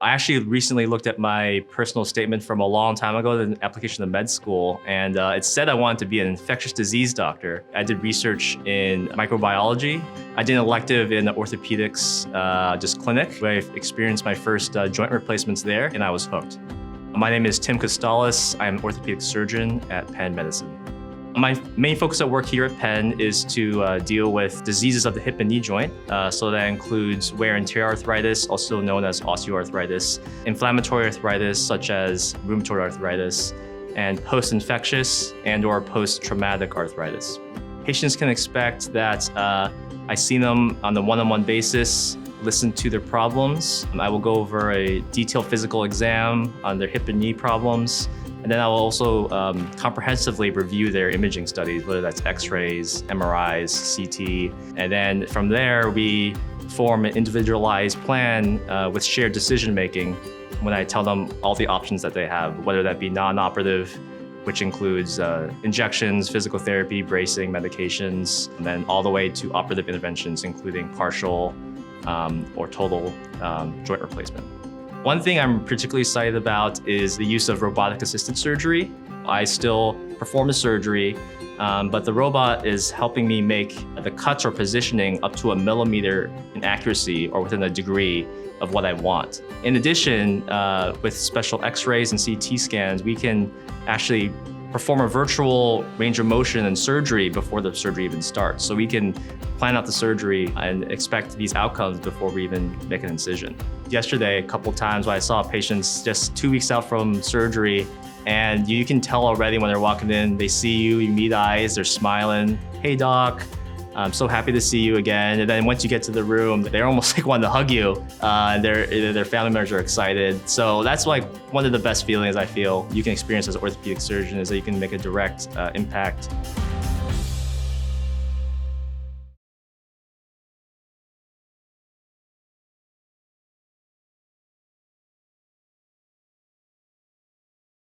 I actually recently looked at my personal statement from a long time ago, the application to med school, and it said I wanted to be an infectious disease doctor. I did research in microbiology. I did an elective in orthopedics, just clinic, where I experienced my first joint replacements there, and I was hooked. My name is Tim Costales. I'm an orthopedic surgeon at Penn Medicine. My main focus at work here at Penn is to deal with diseases of the hip and knee joint. So that includes wear and tear arthritis, also known as osteoarthritis, inflammatory arthritis, such as rheumatoid arthritis, and post-infectious and/or post-traumatic arthritis. Patients can expect that I see them on a one-on-one basis, listen to their problems. I will go over a detailed physical exam on their hip and knee problems. And then I will also comprehensively review their imaging studies, whether that's x-rays, MRIs, CT. And then from there, we form an individualized plan with shared decision-making when I tell them all the options that they have, whether that be non-operative, which includes injections, physical therapy, bracing, medications, and then all the way to operative interventions, including partial or total joint replacement. One thing I'm particularly excited about is the use of robotic-assisted surgery. I still perform the surgery, but the robot is helping me make the cuts or positioning up to a millimeter in accuracy or within a degree of what I want. In addition, with special x-rays and CT scans, we can actually perform a virtual range of motion and surgery before the surgery even starts. So we can plan out the surgery and expect these outcomes before we even make an incision. Yesterday, a couple times I saw patients just 2 weeks out from surgery, and you can tell already when they're walking in, they see you, you meet eyes, they're smiling. Hey doc, I'm so happy to see you again. And then once you get to the room, they're almost like wanting to hug you. Their family members are excited. So that's like one of the best feelings I feel you can experience as an orthopedic surgeon, is that you can make a direct impact